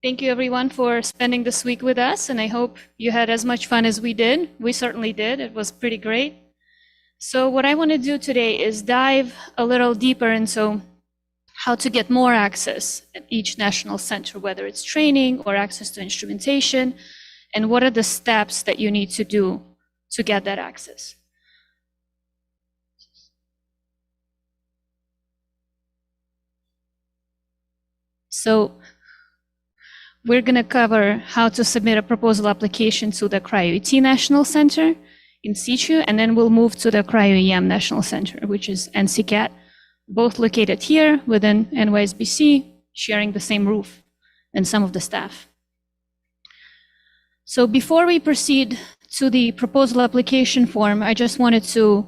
Thank you everyone for spending this week with us, and I hope you had as much fun as we did. We certainly did. It was pretty great. So what I want to do today is dive a little deeper into how to get more access at each national center, whether it's training or access to instrumentation, and what are the steps that you need to do to get that access. So we're going to cover how to submit a proposal application to the cryoET National Center in situ, and then we'll move to the cryoEM National Center, which is NCCAT, both located here within NYSBC, sharing the same roof and some of the staff. So before we proceed to the proposal application form, I just wanted to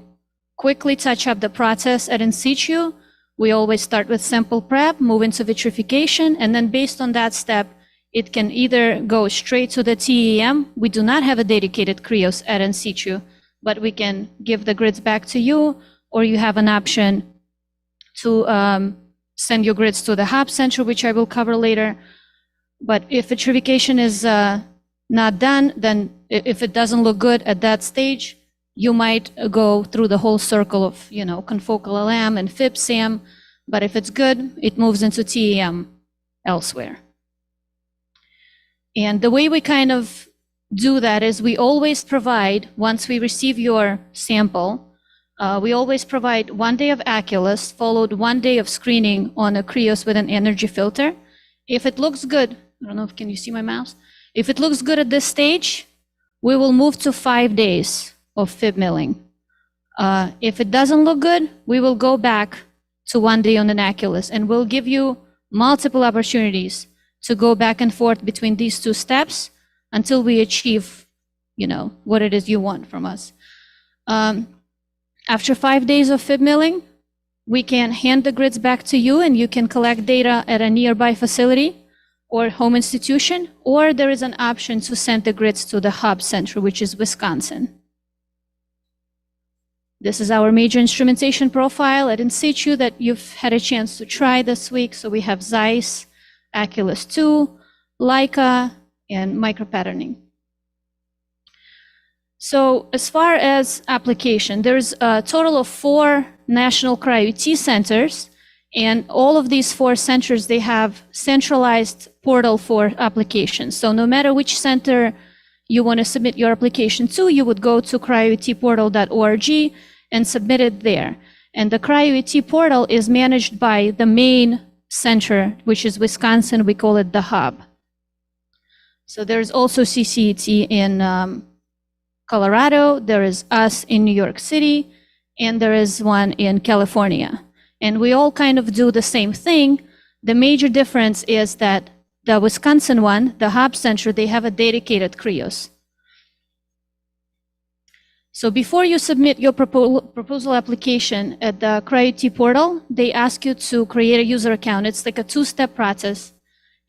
quickly touch up the process at in situ. We always start with sample prep, move into vitrification, and then based on that step, it can either go straight to the TEM. We do not have a dedicated cryos at in situ, but we can give the grids back to you, or you have an option to send your grids to the hub center, which I will cover later. But if vitrification is not done, then if it doesn't look good at that stage, you might go through the whole circle of, confocal LM and FIB-SAM, but if it's good, it moves into TEM elsewhere. And the way we kind of do that is we always provide, once we receive your sample, we always provide 1 day of Aculus, followed 1 day of screening on a cryos with an energy filter. If it looks good, I don't know, can you see my mouse? If it looks good at this stage, we will move to 5 days of fib milling. If it doesn't look good, we will go back to 1 day on an Aculus, and we'll give you multiple opportunities to go back and forth between these two steps until we achieve, what it is you want from us. After 5 days of fib milling, we can hand the grids back to you, and you can collect data at a nearby facility or home institution, or there is an option to send the grids to the hub center, which is Wisconsin. This is our major instrumentation profile at in situ that you've had a chance to try this week. So we have Zeiss, Aculus 2, Leica, and micropatterning. So as far as application, there's a total of 4 national cryoET centers, and all of these 4 centers, they have centralized portal for applications. So no matter which center you want to submit your application to, you would go to cryoetportal.org and submit it there. And the cryoET portal is managed by the main center, which is Wisconsin. We call it the hub. So there's also CCET in Colorado, there is us in New York City, and there is one in California. And we all kind of do the same thing. The major difference is that the Wisconsin one, the hub center, they have a dedicated cryos. So before you submit your proposal application at the cryoET portal, they ask you to create a user account. It's like a 2-step process.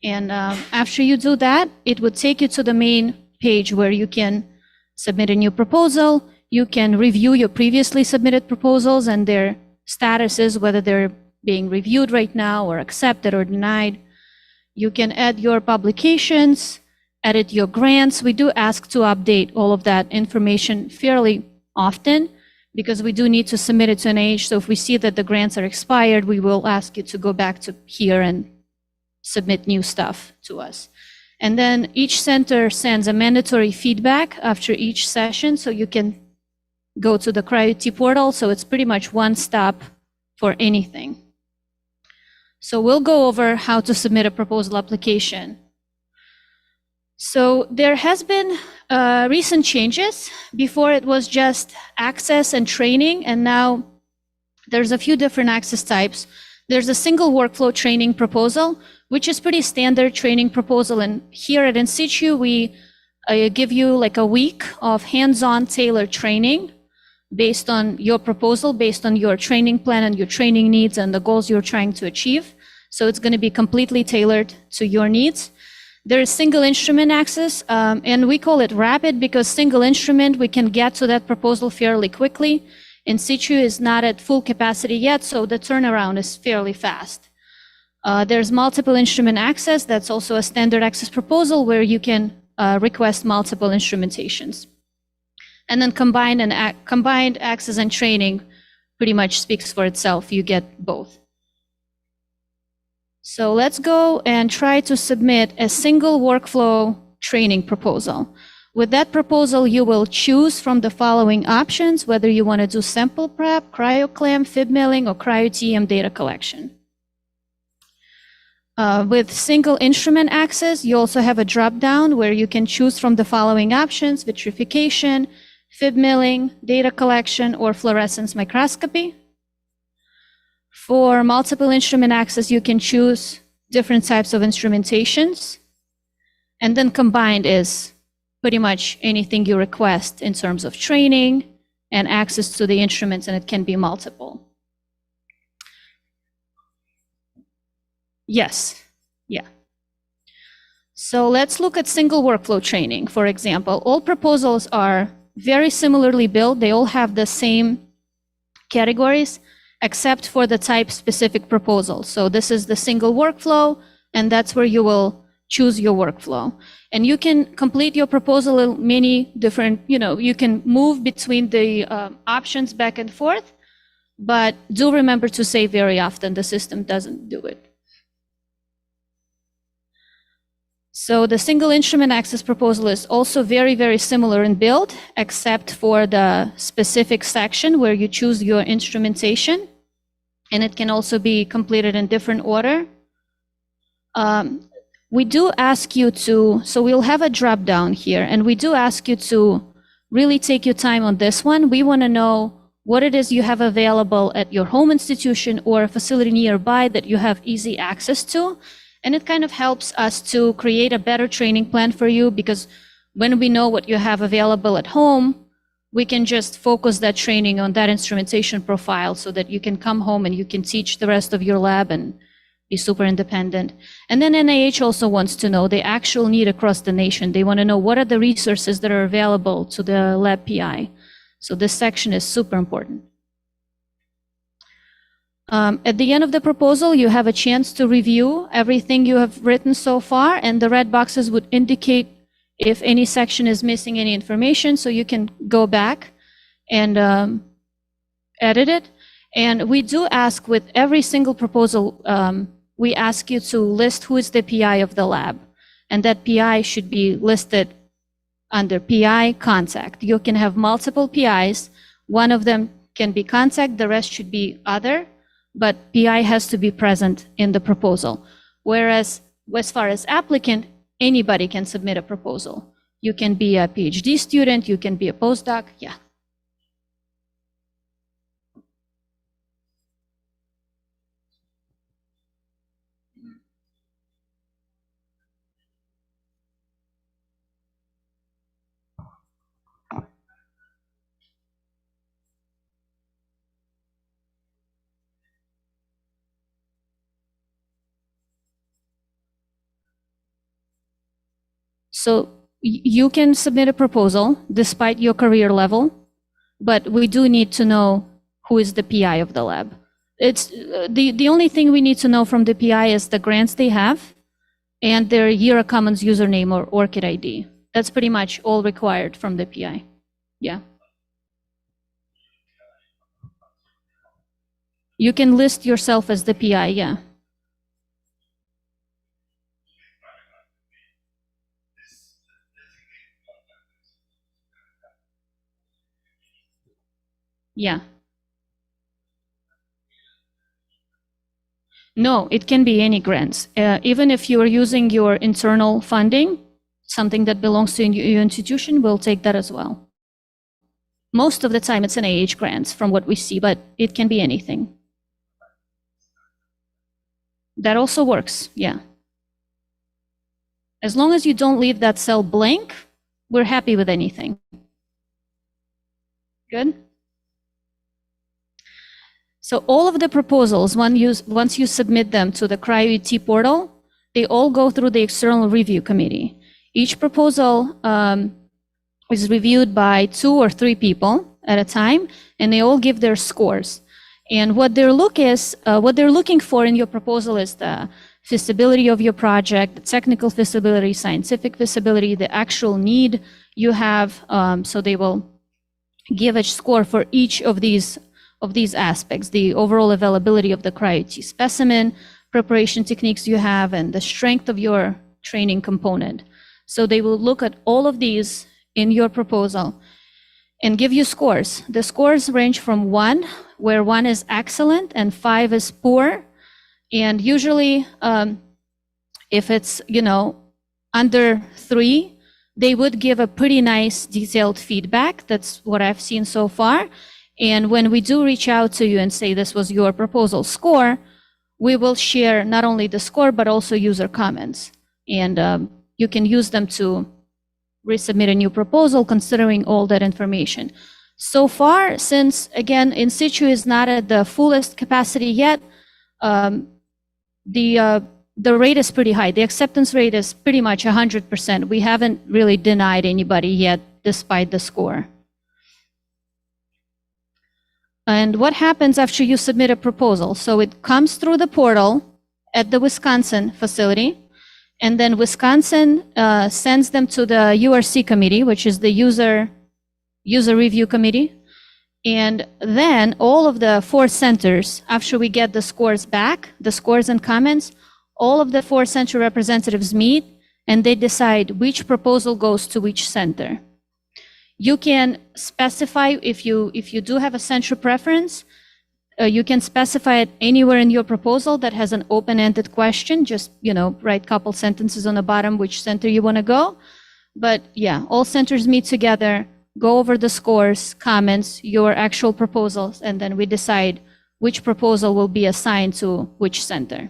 And after you do that, it would take you to the main page where you can submit a new proposal. You can review your previously submitted proposals and their statuses, whether they're being reviewed right now or accepted or denied. You can add your publications, edit your grants. We do ask to update all of that information fairly often because we do need to submit it to NIH. So if we see that the grants are expired, we will ask you to go back to here and submit new stuff to us. And then each center sends a mandatory feedback after each session, so you can go to the cryoET portal. So it's pretty much one stop for anything. So we'll go over how to submit a proposal application. So there has been recent changes. Before it was just access and training, and now there's a few different access types. There's a single workflow training proposal, which is pretty standard training proposal. And here at in situ, we give you like a week of hands-on tailored training based on your proposal, based on your training plan and your training needs and the goals you're trying to achieve. So it's going to be completely tailored to your needs. There is single instrument access, and we call it rapid because single instrument, we can get to that proposal fairly quickly. In situ is not at full capacity yet, so the turnaround is fairly fast. There's multiple instrument access. That's also a standard access proposal where you can request multiple instrumentations. And then combined access and training pretty much speaks for itself. You get both. So let's go and try to submit a single workflow training proposal. With that proposal, you will choose from the following options, whether you want to do sample prep, cryoclam, fib milling, or cryoEM data collection. With single instrument access, you also have a drop-down where you can choose from the following options: vitrification, fib milling, data collection, or fluorescence microscopy. For multiple instrument access, you can choose different types of instrumentations. And then combined is pretty much anything you request in terms of training and access to the instruments, and it can be multiple. Yes, yeah. So let's look at single workflow training, for example. All proposals are very similarly built. They all have the same categories, except for the type-specific proposal. So this is the single workflow, and that's where you will choose your workflow. And you can complete your proposal in many different, you can move between the options back and forth, but do remember to save very often. The system doesn't do it. So the single instrument access proposal is also very, very similar in build, except for the specific section where you choose your instrumentation, and it can also be completed in different order. We do ask you to, so we'll have a drop down here, and we do ask you to really take your time on this one. We want to know what it is you have available at your home institution or a facility nearby that you have easy access to. And it kind of helps us to create a better training plan for you, because when we know what you have available at home, we can just focus that training on that instrumentation profile so that you can come home and you can teach the rest of your lab and be super independent. And then NIH also wants to know the actual need across the nation. They want to know what are the resources that are available to the lab PI. So this section is super important. At the end of the proposal, you have a chance to review everything you have written so far, and the red boxes would indicate if any section is missing any information, so you can go back and edit it. And we do ask with every single proposal, we ask you to list who is the PI of the lab, and that PI should be listed under PI contact. You can have multiple PIs. One of them can be contact, the rest should be other, but PI has to be present in the proposal. Whereas, as far as applicant, anybody can submit a proposal. You can be a PhD student, you can be a postdoc, yeah. So you can submit a proposal despite your career level, but we do need to know who is the PI of the lab. It's the only thing we need to know from the PI is the grants they have and their Year of Commons username or ORCID ID. That's pretty much all required from the PI. Yeah. You can list yourself as the PI, yeah. Yeah. No, it can be any grants. Even if you are using your internal funding, something that belongs to your institution, we'll take that as well. Most of the time it's NIH grants from what we see, but it can be anything. That also works, yeah. As long as you don't leave that cell blank, we're happy with anything. Good? So all of the proposals, once you submit them to the cryoET portal, they all go through the external review committee. Each proposal is reviewed by 2 or 3 people at a time, and they all give their scores. And what they're looking for in your proposal is the feasibility of your project, the technical feasibility, scientific feasibility, the actual need you have. So they will give a score for each of these aspects: the overall availability of the cryoET specimen, preparation techniques you have, and the strength of your training component. So they will look at all of these in your proposal and give you scores. The scores range from 1, where 1 is excellent and 5 is poor. And usually, if it's, under 3, they would give a pretty nice detailed feedback. That's what I've seen so far. And when we do reach out to you and say this was your proposal score, we will share not only the score, but also user comments. And you can use them to resubmit a new proposal considering all that information. So far, since, again, in situ is not at the fullest capacity yet, the rate is pretty high. The acceptance rate is pretty much 100%. We haven't really denied anybody yet, despite the score. And what happens after you submit a proposal? So it comes through the portal at the Wisconsin facility, and then Wisconsin sends them to the URC committee, which is the user review committee. And then all of the 4 centers, after we get the scores back, the scores and comments, all of the 4 center representatives meet and they decide which proposal goes to which center. You can specify, if you do have a center preference, you can specify it anywhere in your proposal that has an open-ended question. Just, write a couple sentences on the bottom which center you want to go. But yeah, all centers meet together, go over the scores, comments, your actual proposals, and then we decide which proposal will be assigned to which center.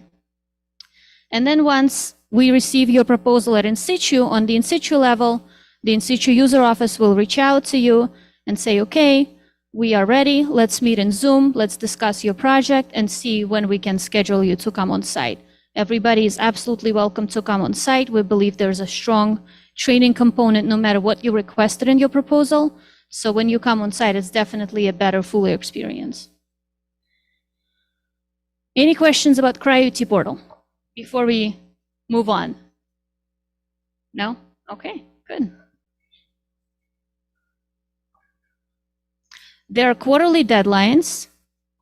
And then once we receive your proposal at in situ, on the in situ level, the in situ user office will reach out to you and say, okay, we are ready, let's meet in Zoom, let's discuss your project and see when we can schedule you to come on site. Everybody is absolutely welcome to come on site. We believe there's a strong training component no matter what you requested in your proposal. So when you come on site, it's definitely a better, fuller experience. Any questions about cryoET portal before we move on? No? Okay, good. There are quarterly deadlines.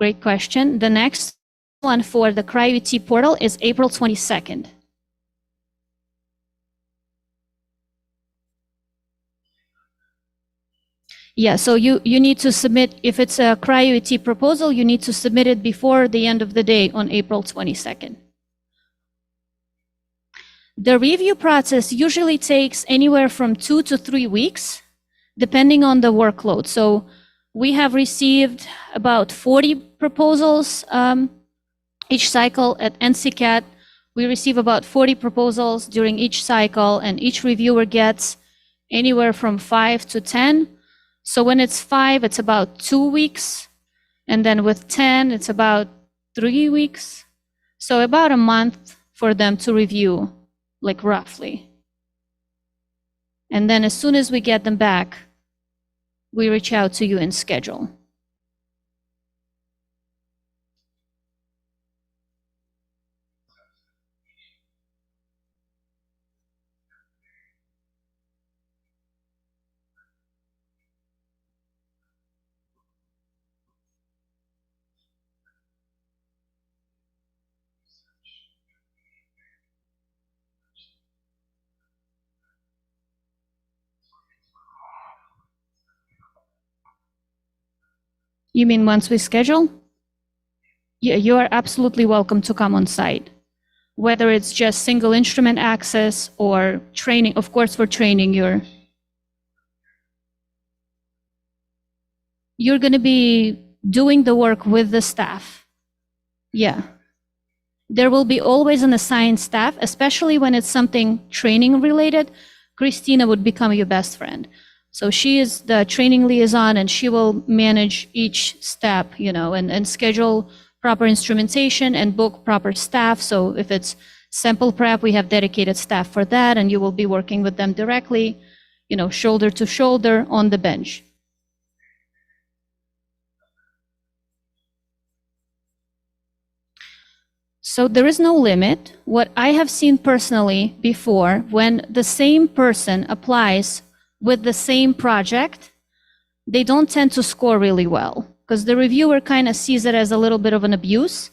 Great question. The next one for the cryoET portal is April 22nd. Yeah, so you need to submit, if it's a cryoET proposal, you need to submit it before the end of the day on April 22nd. The review process usually takes anywhere from 2 to 3 weeks, depending on the workload. So we have received about 40 proposals each cycle at NCCAT. We receive about 40 proposals during each cycle, and each reviewer gets anywhere from 5 to 10. So when it's 5, it's about 2 weeks. And then with 10, it's about 3 weeks. So about a month for them to review, like roughly. And then as soon as we get them back, we reach out to you and schedule. You mean once we schedule? Yeah, you are absolutely welcome to come on site. Whether it's just single instrument access or training, of course, for training, you're going to be doing the work with the staff. Yeah. There will be always an assigned staff, especially when it's something training related. Christina would become your best friend. So she is the training liaison and she will manage each step, and schedule proper instrumentation and book proper staff. So if it's sample prep, we have dedicated staff for that, and you will be working with them directly, shoulder to shoulder on the bench. So there is no limit. What I have seen personally before, when the same person applies with the same project, they don't tend to score really well because the reviewer kind of sees it as a little bit of an abuse.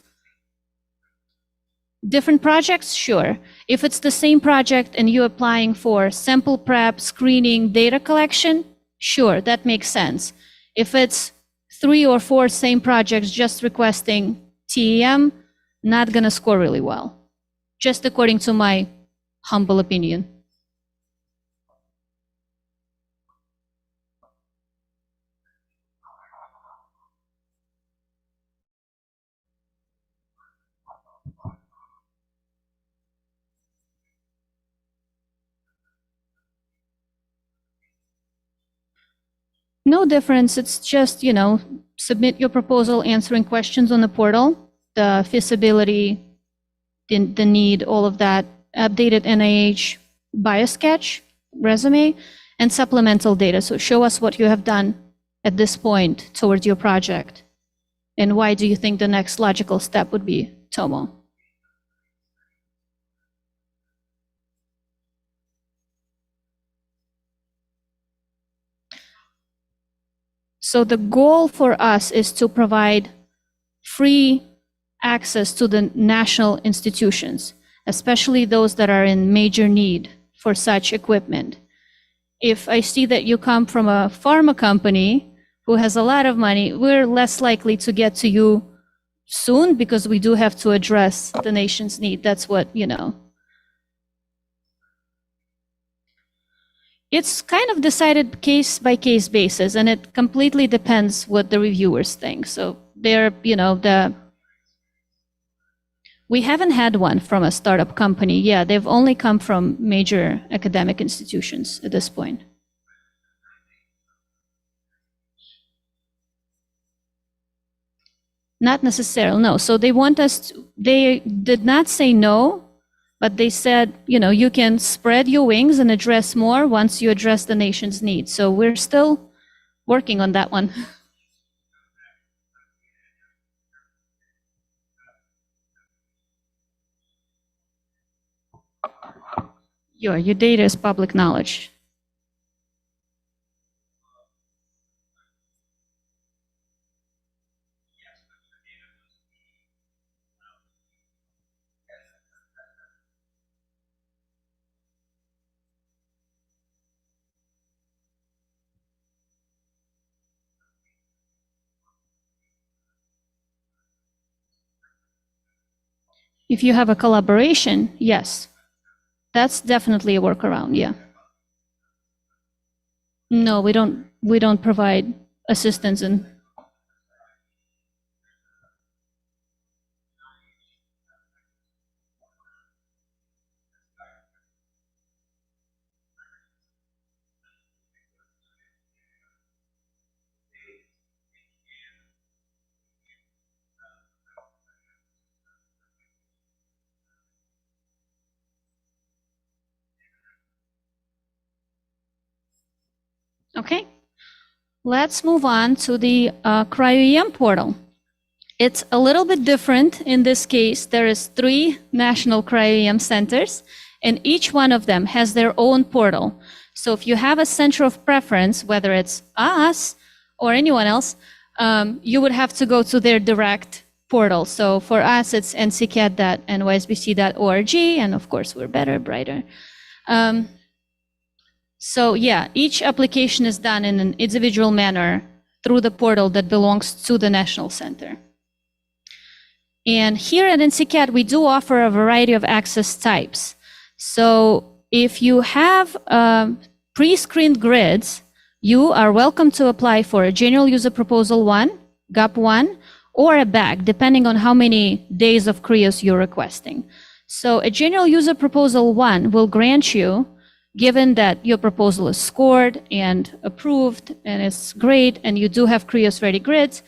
Different projects, sure. If it's the same project and you're applying for sample prep, screening, data collection, sure, that makes sense. If it's 3 or 4 same projects just requesting TEM, not going to score really well, just according to my humble opinion. No difference. It's just, submit your proposal, answering questions on the portal, the feasibility, the need, all of that, updated NIH biosketch, resume, and supplemental data. So show us what you have done at this point towards your project. And why do you think the next logical step would be TOMO? So the goal for us is to provide free access to the national institutions, especially those that are in major need for such equipment. If I see that you come from a pharma company who has a lot of money, we're less likely to get to you soon because we do have to address the nation's need. That's what, It's kind of decided case by case basis, and it completely depends what the reviewers think. So we haven't had one from a startup company. Yeah, they've only come from major academic institutions at this point. Not necessarily, no. So they want us they did not say no, but they said, you can spread your wings and address more once you address the nation's needs. So we're still working on that one. Your data is public knowledge. If you have a collaboration, yes, that's definitely a workaround. Yeah. No, we don't provide assistance in. Okay, let's move on to the cryoEM portal. It's a little bit different in this case. There is 3 national cryoEM centers, and each one of them has their own portal. So if you have a center of preference, whether it's us or anyone else, you would have to go to their direct portal. So for us, it's NCCAT.nysbc.org, and of course, we're better, brighter. So yeah, each application is done in an individual manner through the portal that belongs to the National Center. And here at NCCAT, we do offer a variety of access types. So if you have pre-screened grids, you are welcome to apply for a General User Proposal 1, GUP 1, or a BAG, depending on how many days of CRIOs you're requesting. So a General User Proposal 1 will grant you, given that your proposal is scored and approved and it's great and you do have CRIOs ready grids,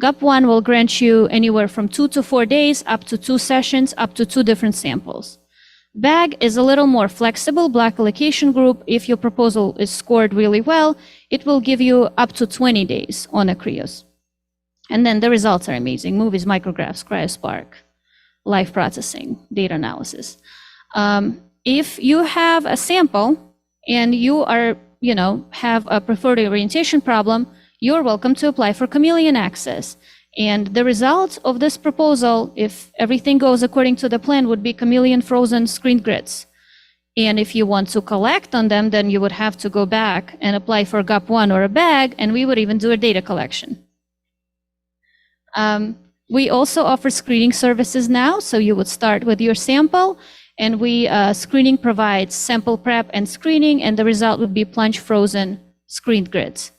GUP 1 will grant you anywhere from 2 to 4 days, up to 2 sessions, up to 2 different samples. BAG is a little more flexible, block allocation group. If your proposal is scored really well, it will give you up to 20 days on a CRIOs. And then the results are amazing. Movies, micrographs, CryoSpark, live processing, data analysis. If you have a sample and you are, have a preferred orientation problem, you're welcome to apply for Chameleon access. And the result of this proposal, if everything goes according to the plan, would be Chameleon frozen screen grids. And if you want to collect on them, then you would have to go back and apply for GOP1 or a bag, and we would even do a data collection. We also offer screening services now, so you would start with your sample, and screening provides sample prep and screening, and the result would be plunge frozen screen grids.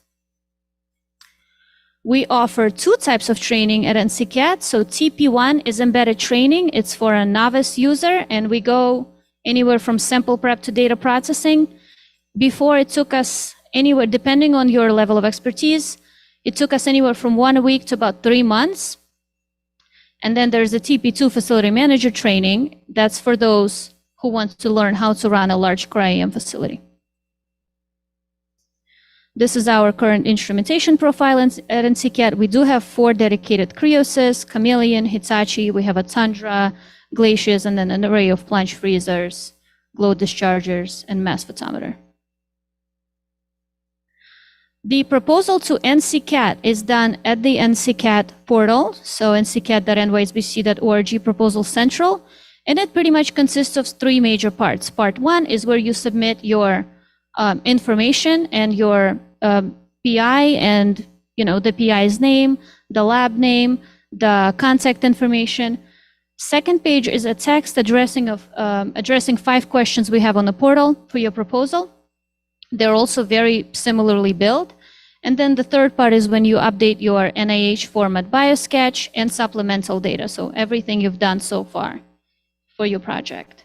We offer 2 types of training at NCCAT. So TP1 is embedded training. It's for a novice user, and we go anywhere from sample prep to data processing. Before, it took us anywhere, depending on your level of expertise, it took us anywhere from 1 week to about 3 months. And then there's the TP2 facility manager training. That's for those who want to learn how to run a large cryoEM facility. This is our current instrumentation profile at NCCAT. We do have 4 dedicated cryosys, Chameleon, Hitachi, we have a Tundra, Glacius, and then an array of plunge freezers, glow dischargers, and mass photometer. The proposal to NCCAT is done at the NCCAT portal, so nccat.nysbc.org proposal central, and it pretty much consists of 3 major parts. Part 1 is where you submit your information and your PI and the PI's name, the lab name, the contact information. Second page is a text addressing 5 questions we have on the portal for your proposal. They're also very similarly built. And then the third part is when you update your NIH format biosketch and supplemental data. So everything you've done so far for your project.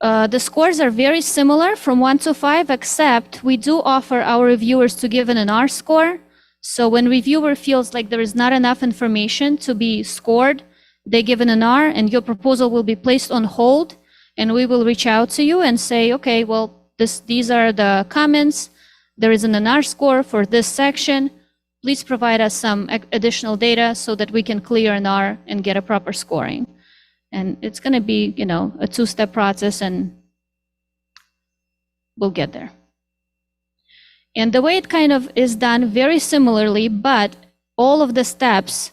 The scores are very similar from 1 to 5, except we do offer our reviewers to give an R score. So when reviewer feels like there is not enough information to be scored, they give an R, and your proposal will be placed on hold, and we will reach out to you and say, okay, well, these are the comments. There is an R score for this section. Please provide us some additional data so that we can clear an R and get a proper scoring. And it's going to be, a 2-step process, and we'll get there. And the way it kind of is done very similarly, but all of the steps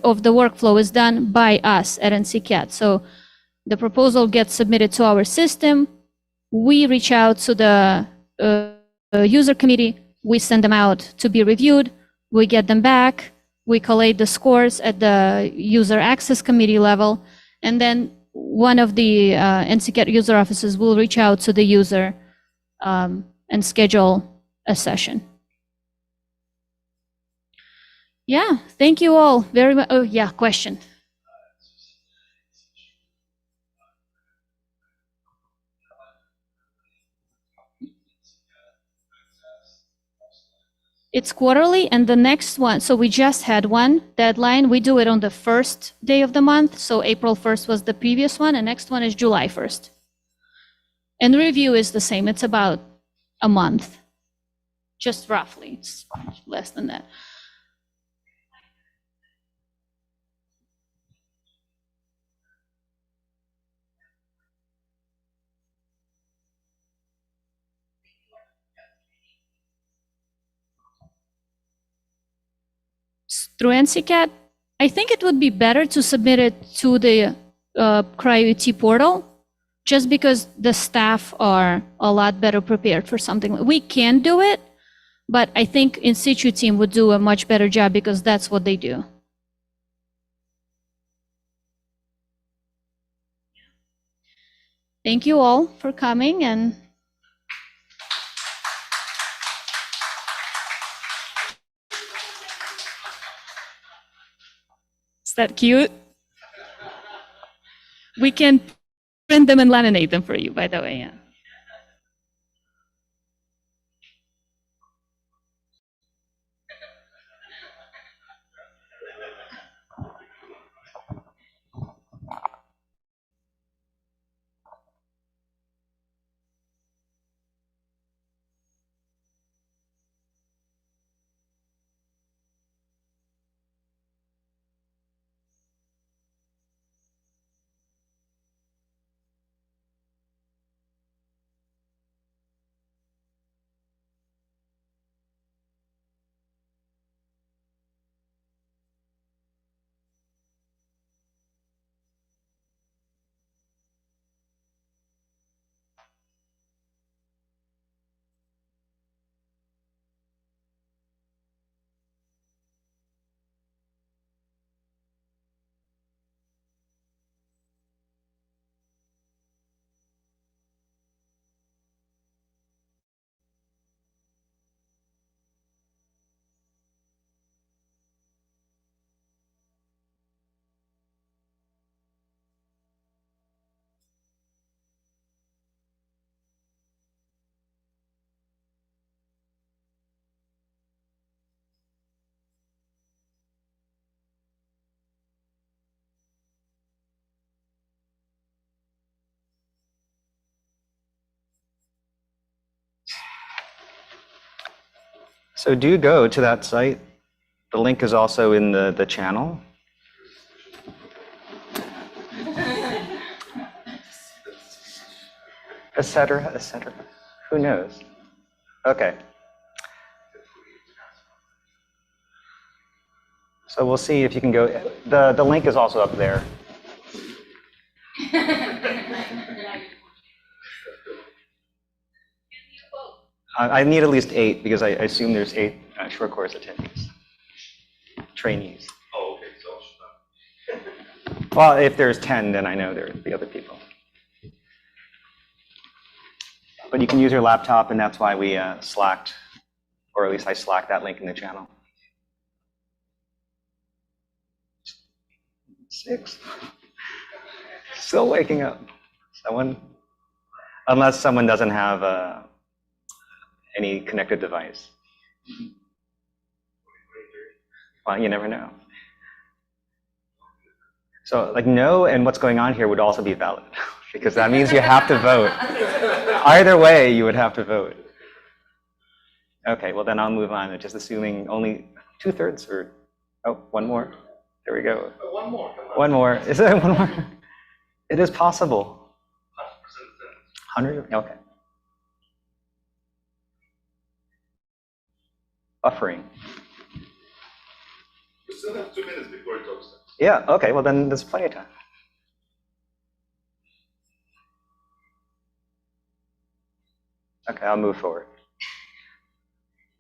of the workflow is done by us at NCCAT. So the proposal gets submitted to our system. We reach out to the user committee. We send them out to be reviewed. We get them back. We collate the scores at the user access committee level. And then one of the NCCAT user offices will reach out to the user and schedule a session. Yeah, thank you all very much. Oh, yeah, question. It's quarterly, and the next one, so we just had one deadline. We do it on the first day of the month. So April 1st was the previous one, and next one is July 1st. And review is the same. It's about a month, just roughly. It's less than that. Through NCCAT, I think it would be better to submit it to the cryoET portal, just because the staff are a lot better prepared for something. We can do it, but I think NCITU team would do a much better job because that's what they do. Thank you all for coming, and is that cute? We can print them and laminate them for you, by the way. Yeah. So do go to that site. The link is also in the channel. Et cetera, et cetera. Who knows? Okay. So we'll see if you can go. The link is also up there. I need at least 8 because I assume there's 8 short course attendees, trainees. Oh, okay. So Well, if there's 10, then I know there'll be other people. But you can use your laptop, and that's why we slacked, or at least I slacked that link in the channel. 6. Still waking up. Unless someone doesn't have any connected device. Well, you never know. So like no and what's going on here would also be valid because that means you have to vote. Either way, you would have to vote. Okay, well then I'll move on, just assuming only 2/3 or, oh, one more. There we go. one more. One more. Is there one more? It is possible. 100%. Okay. Buffering. We still have 2 minutes before it talks. Yeah, okay, well then there's plenty of time. Okay, I'll move forward.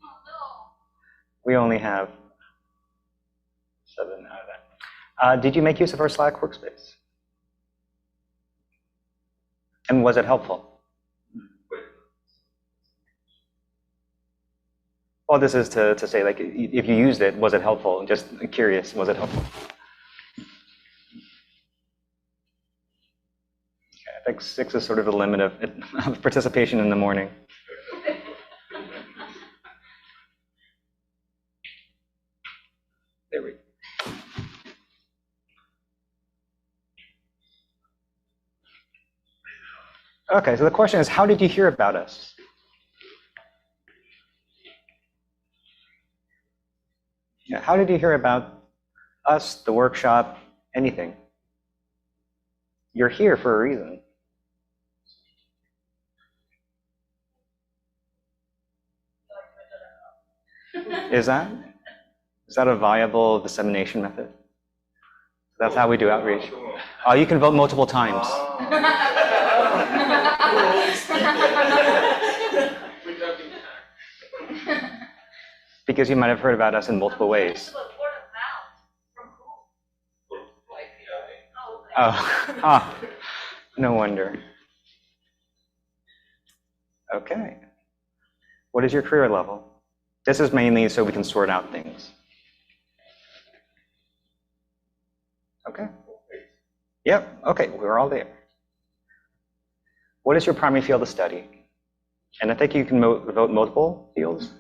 Oh, no. We only have 7 out of that. Did you make use of our Slack workspace? And was it helpful? Well, this is to say, like, if you used it, was it helpful? Just curious, was it helpful? Okay, I think 6 is sort of the limit of participation in the morning. There we go. Okay, so the question is, how did you hear about us? Yeah, how did you hear about us, the workshop, anything? You're here for a reason. Is that a viable dissemination method? That's how we do outreach. You can vote multiple times. Because you might have heard about us in multiple ways. Oh, no wonder. Okay. What is your career level? This is mainly so we can sort out things. Okay. Yep, okay, we're all there. What is your primary field of study? And I think you can vote multiple fields.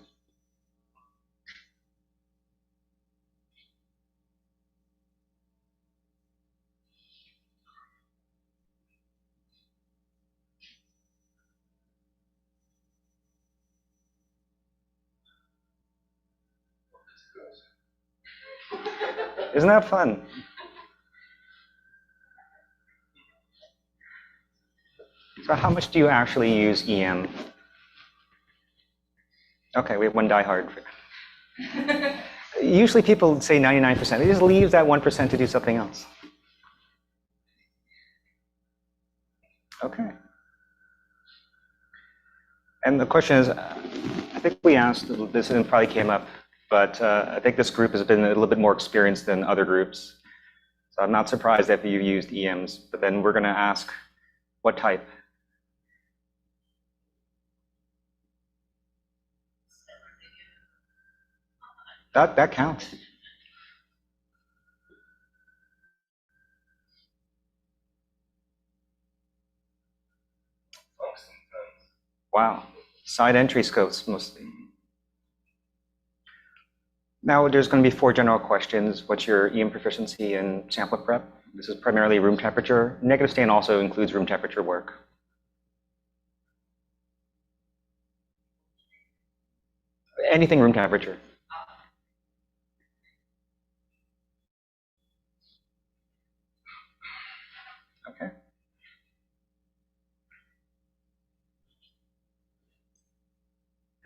Isn't that fun? So how much do you actually use EM? Okay, we have one diehard. Usually people say 99%. They just leave that 1% to do something else. Okay. And the question is, I think we asked, this probably came up, but I think this group has been a little bit more experienced than other groups. So I'm not surprised if you've used EMs, but then we're going to ask what type. That counts. Wow. Side entry scopes mostly. Now there's going to be 4 general questions. What's your EM proficiency and sample prep? This is primarily room temperature. Negative stain also includes room temperature work. Anything room temperature. Okay.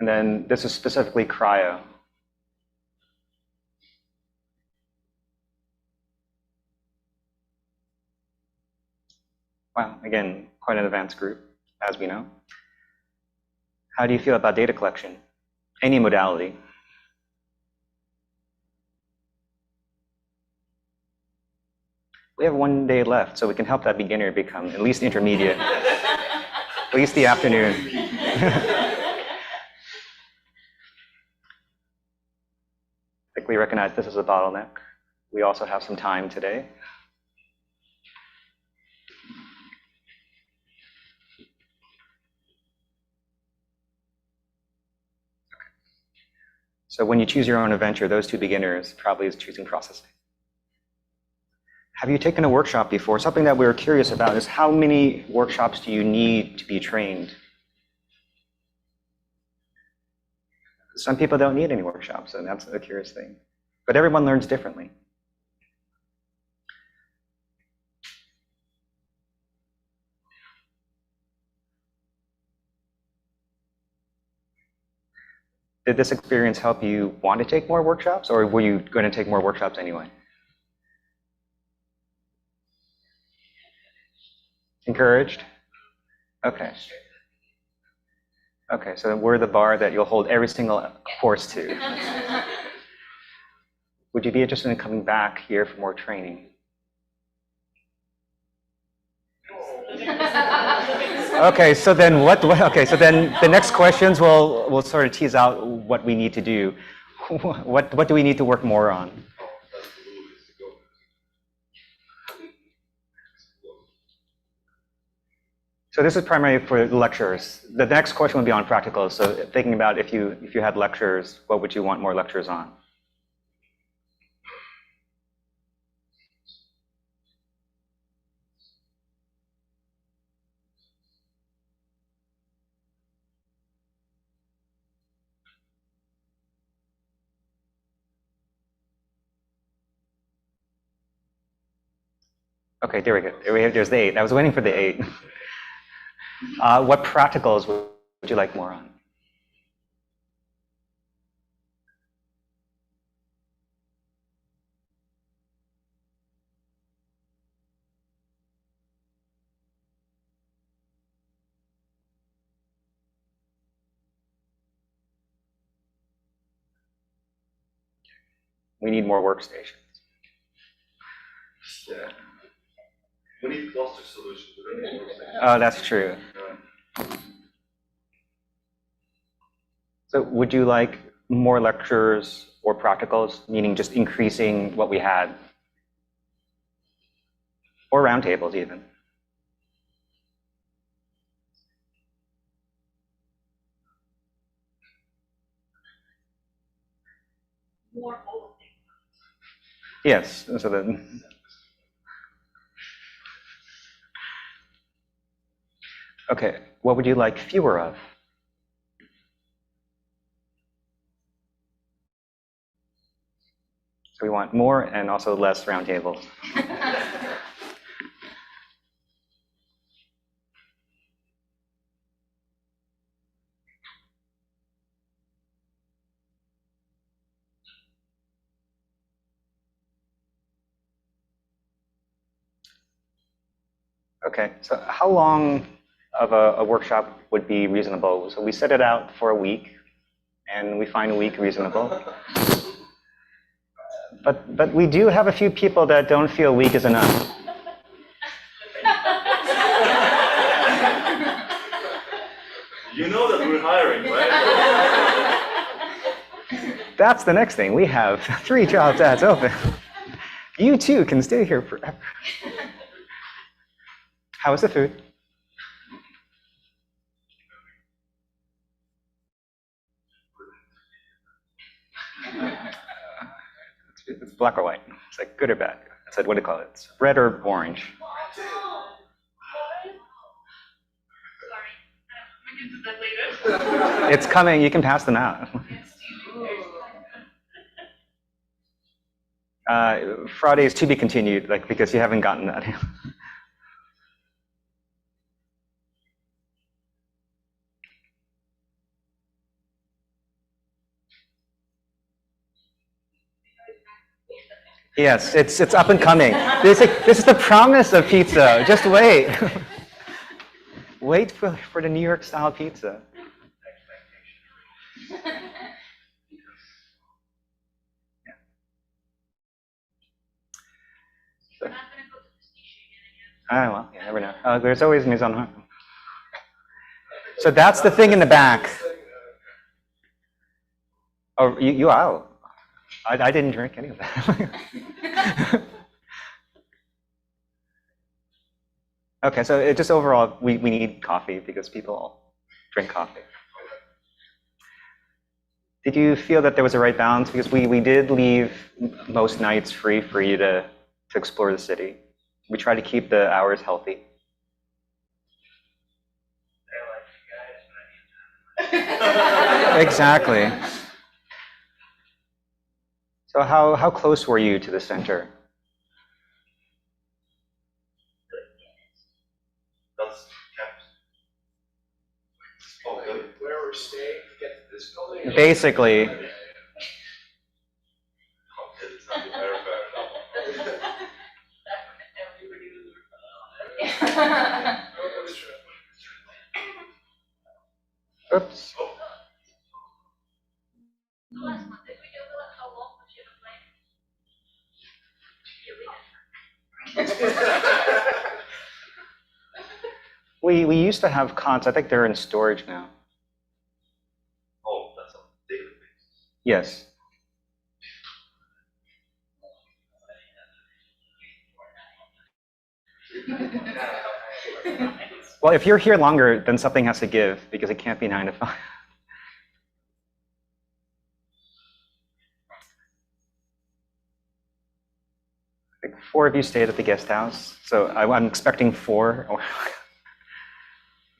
And then this is specifically cryo. Wow, again, quite an advanced group, as we know. How do you feel about data collection? Any modality. We have 1 day left, so we can help that beginner become at least intermediate. At least the afternoon. Quickly recognize this is a bottleneck. We also have some time today. So when you choose your own adventure, those two beginners probably is choosing processing. Have you taken a workshop before? Something that we're curious about is how many workshops do you need to be trained? Some people don't need any workshops, and that's a curious thing. But everyone learns differently. Did this experience help you want to take more workshops, or were you going to take more workshops anyway? Encouraged? Okay. Okay, so we're the bar that you'll hold every single course to. Would you be interested in coming back here for more training? Okay, so then okay, so then the next questions we'll sort of tease out what we need to do. What do we need to work more on? So this is primarily for lectures. The next question would be on practicals. So thinking about if you had lectures, what would you want more lectures on? Okay, there we go. There's the 8. I was waiting for the 8. What practicals would you like more on? We need more workstations. Yeah. We need cluster solutions. We don't need workstations. Oh, that's true. So would you like more lectures or practicals, meaning just increasing what we had? Or roundtables even? More all of them. Yes, so then. Okay, what would you like fewer of? So we want more and also less roundtables. Okay, so how long of a workshop would be reasonable? So we set it out for a week, and we find a week reasonable. But we do have a few people that don't feel a week is enough. You know that we're hiring, right? That's the next thing. We have 3 jobs ads open. You too can stay here forever. How is the food? It's black or white. It's like good or bad. It's like, what do you call it? It's red or orange. Sorry, we can do that later. It's coming. You can pass them out. Yes, Friday is to be continued, like, because you haven't gotten that. Yes, it's up and coming. This is the promise of pizza. Just wait. Wait for the New York style pizza. You're not going to go to the station again. Ah, well, you never know. There's always mise en scène. So that's the thing in the back. Oh, you out. I didn't drink any of that. Okay, so just overall, we need coffee because people drink coffee. Did you feel that there was a right balance? Because we did leave most nights free for you to explore the city. We try to keep the hours healthy. Exactly. So how close were you to the center? That's campus. Oh, good. Where we're staying to get to this building? Basically. Okay, it's not the better, Oops. Last month, did we do how long was she playing? We used to have cons. I think they're in storage now. Oh, that's on a daily basis. Yes. Well, if you're here longer, then something has to give because it can't be 9 to 5. I think 4 of you stayed at the guest house, so I'm expecting 4.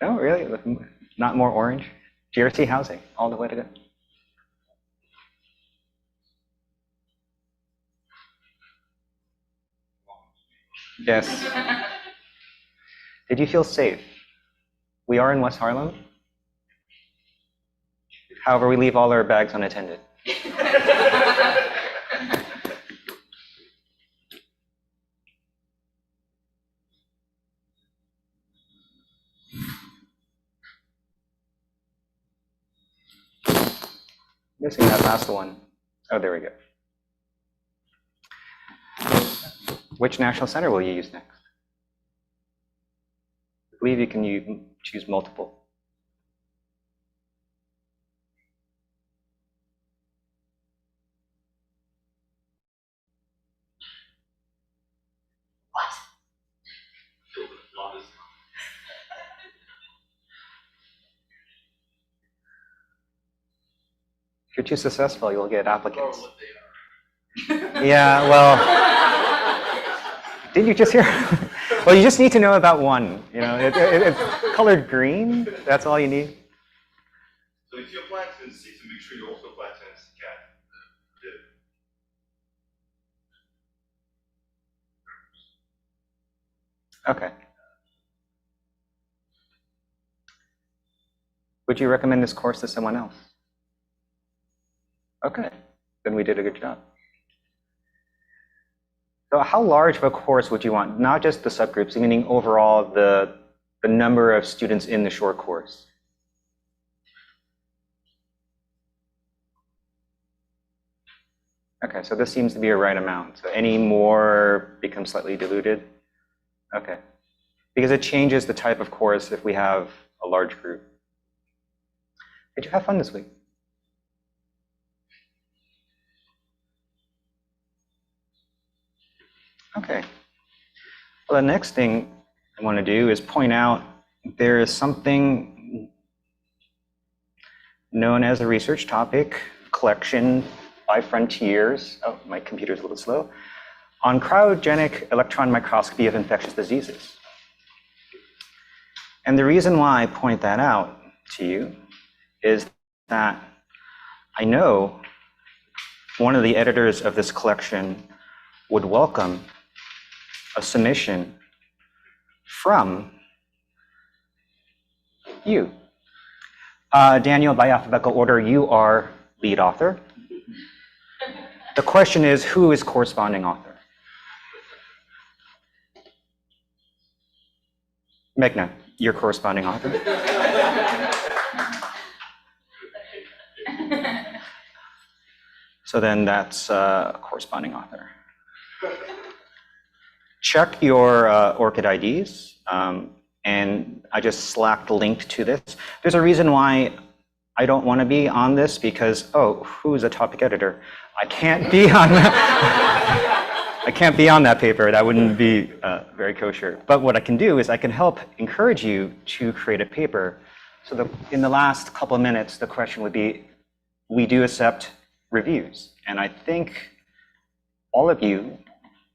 No, really? Not more orange? GRC housing, all the way to go. Yes. Did you feel safe? We are in West Harlem. However, we leave all our bags unattended. Missing that last one. Oh, there we go. Which national center will you use next? I believe you can choose multiple. Feel the lot is If you're too successful, you'll get applicants. what they are. Yeah, well, did you just hear? Well, you just need to know about one. You know, it's colored green. That's all you need. So if you apply to NCCAT, make sure you also apply to NCCAT. Okay. Would you recommend this course to someone else? Okay, then we did a good job. So how large of a course would you want? Not just the subgroups, meaning overall the number of students in the short course. Okay, so this seems to be a right amount. So any more becomes slightly diluted. Okay, because it changes the type of course if we have a large group. Did you have fun this week? Okay. Well, the next thing I want to do is point out there is something known as a research topic collection by Frontiers. Oh, my computer's a little slow. On cryogenic electron microscopy of infectious diseases. And the reason why I point that out to you is that I know one of the editors of this collection would welcome a submission from you. Daniel, by alphabetical order, you are lead author. The question is, who is corresponding author? Meghna, you're corresponding author. So then that's corresponding author. Check your ORCID IDs, and I just Slacked linked to this. There's a reason why I don't want to be on this because, oh, who's a topic editor? I can't be on that. I can't be on that paper. That wouldn't be very kosher. But what I can do is I can help encourage you to create a paper. So in the last couple of minutes, the question would be, we do accept reviews. And I think all of you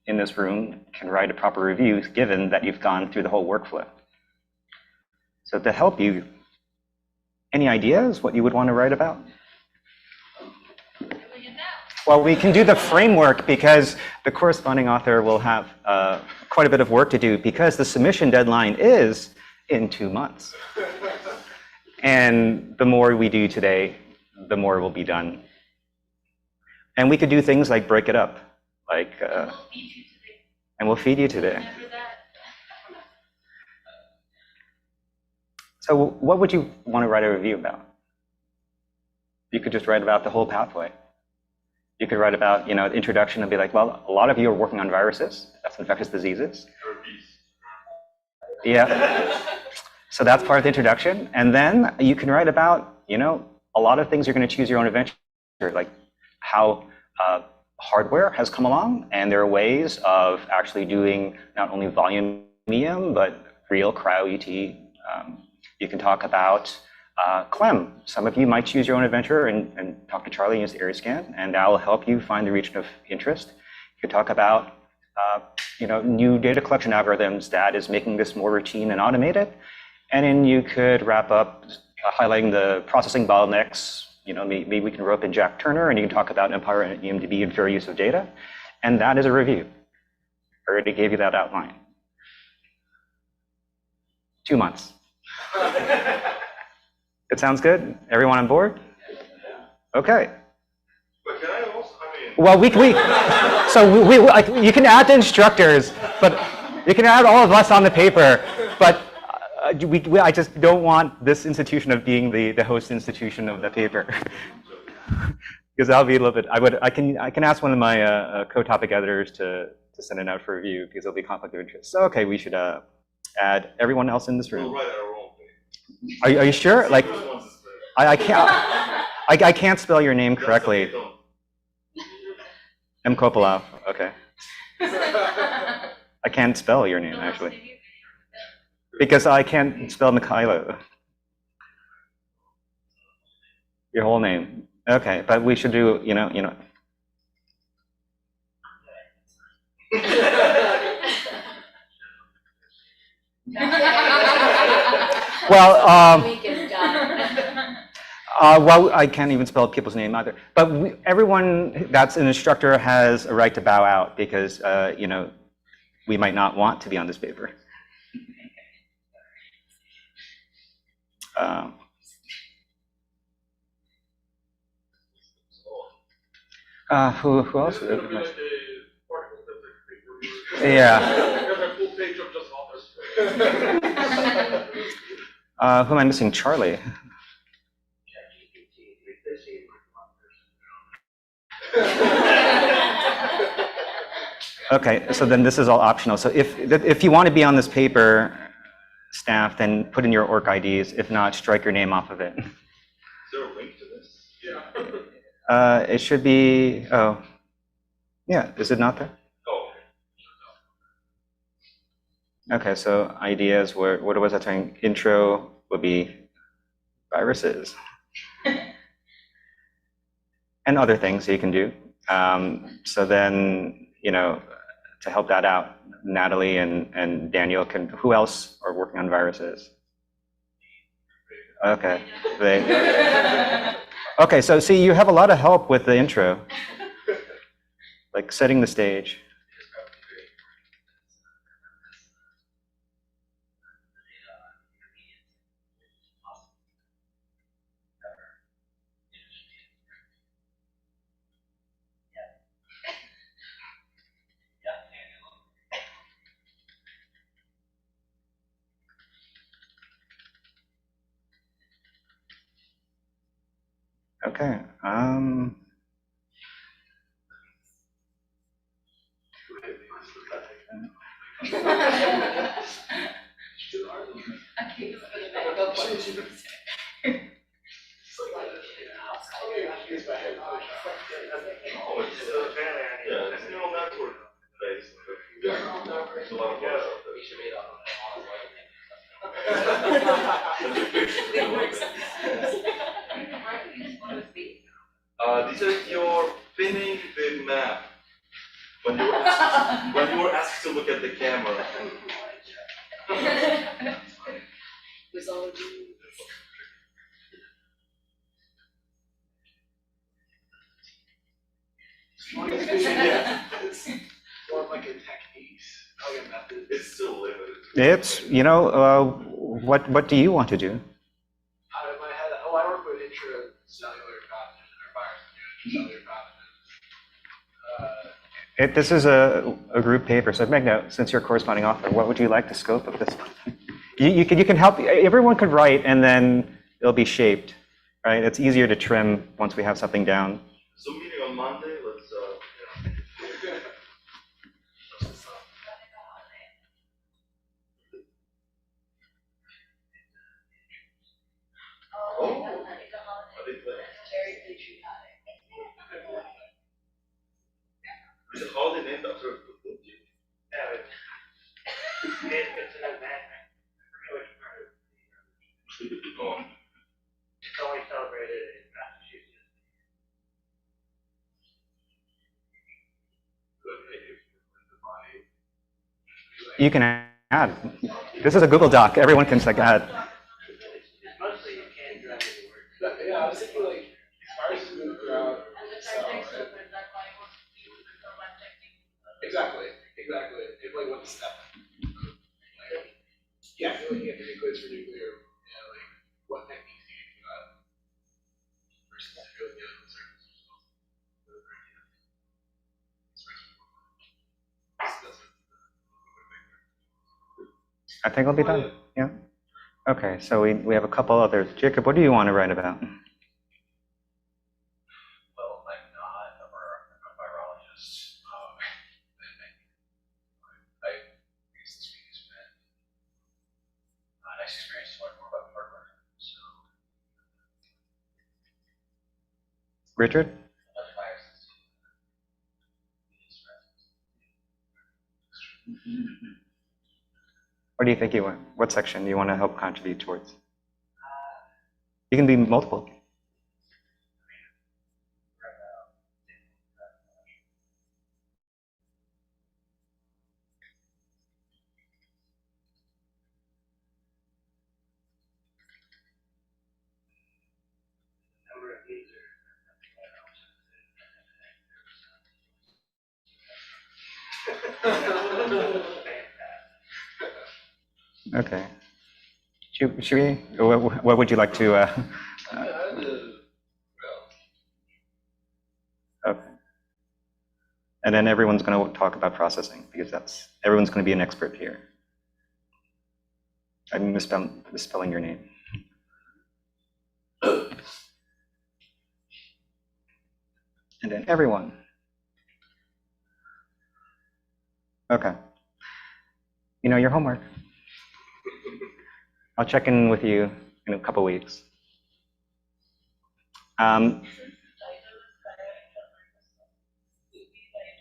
in this room can write a proper review given that you've gone through the whole workflow. So to help you, any ideas what you would want to write about? Well, we can do the framework because the corresponding author will have quite a bit of work to do because the submission deadline is in 2 months. And the more we do today, the more will be done. And we could do things like break it up, like, and we'll feed you today. Remember that. So what would you want to write a review about? You could just write about the whole pathway. You could write about, the introduction and be like, well, a lot of you are working on viruses, that's infectious diseases. Yeah. So that's part of the introduction. And then you can write about, a lot of things you're going to choose your own adventure, like how hardware has come along, and there are ways of actually doing not only volume EM, but real cryoET. You can talk about CLEM. Some of you might choose your own adventure and talk to Charlie and use the area scan, and that will help you find the region of interest. You could talk about new data collection algorithms that is making this more routine and automated. And then you could wrap up highlighting the processing bottlenecks. Maybe we can rope in Jack Turner, and you can talk about Empire and EMDB and fair use of data. And that is a review. I already gave you that outline. 2 months. It sounds good? Everyone on board? Okay. But can I also, Well, you can add the instructors, but you can add all of us on the paper, but I just don't want this institution of being the host institution of the paper. Because that'll be a little bit, I can ask one of my co-topic editors to send it out for review because there'll be conflict of interest. So, okay, we should add everyone else in this room. we'll write our own thing. Are you sure? Like, First one's is I can't spell your name correctly. M. Kopylov, okay. I can't spell your name, actually. Because I can't spell Mikhailo. Your whole name. Okay, but we should do, Well, well, I can't even spell people's name either. But everyone that's an instructor has a right to bow out because, we might not want to be on this paper. Who else? Yeah. Who am I missing? Charlie. Okay, so then this is all optional. So if you want to be on this paper, staff, then put in your ORC IDs. If not, strike your name off of it. Is there a link to this? Yeah. It should be, oh, yeah, is it not there? Oh. Okay, so ideas, what was that saying? Intro would be viruses. And other things you can do. So then, to help that out, Natalie and Daniel who else are working on viruses? Okay. Okay, so see, you have a lot of help with the intro, like setting the stage. Okay. Oh, it's yeah, it's neural network based. There's a lot of bugs out there. These are your pinning the map. When you were asked to look at the camera. Yeah, it's more like a techniques, like a method. It's still limited. It's, what do you want to do? Out of my head, I work with intracellular pathogens, or viruses, intracellular pathogens. This is a group paper, so make note, since you're a corresponding author, what would you like the scope of this one? You can help, everyone could write and then it'll be shaped, right? It's easier to trim once we have something down. Zoom meeting on Monday, let's, Oh, are they playing? Is it holiday named after a football team? Yeah, it's an event. I forget which part of Oh, it's only celebrated in Massachusetts. You can add. This is a Google Doc, everyone can add. It's mostly you can't drive any work. Yeah, I was thinking like, viruses move around. Exactly. It's like what's the step? Like, yeah, if you're looking at the nucleus for nuclear, like what techniques do you use for that? Versus if you're looking at the surface results. I think I'll be done, yeah. Okay, so we have a couple others. Jacob, what do you want to write about? Well, I'm not a virologist. I guess this week has been a nice experience to learn more about hardware. So, Richard? other viruses. What do you think you want? What section do you want to help contribute towards? You can be multiple. Number of users. Okay. Should we, what would you like to, okay. And then everyone's going to talk about processing because everyone's going to be an expert here. I'm misspelling your name. And then everyone. Okay. Your homework. I'll check in with you in a couple weeks.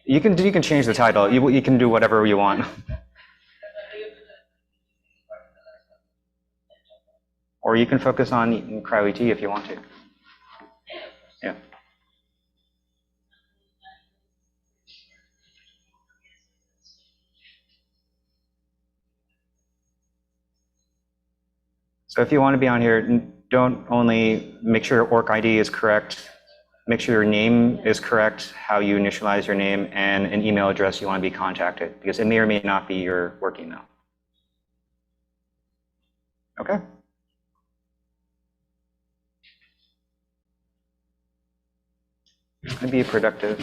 You can change the title. You can do whatever you want. Or you can focus on cryoET if you want to. Yeah. So if you want to be on here, don't only make sure your org ID is correct, make sure your name is correct, how you initialize your name, and an email address you want to be contacted, because it may or may not be your work email. Okay? It's going to be productive.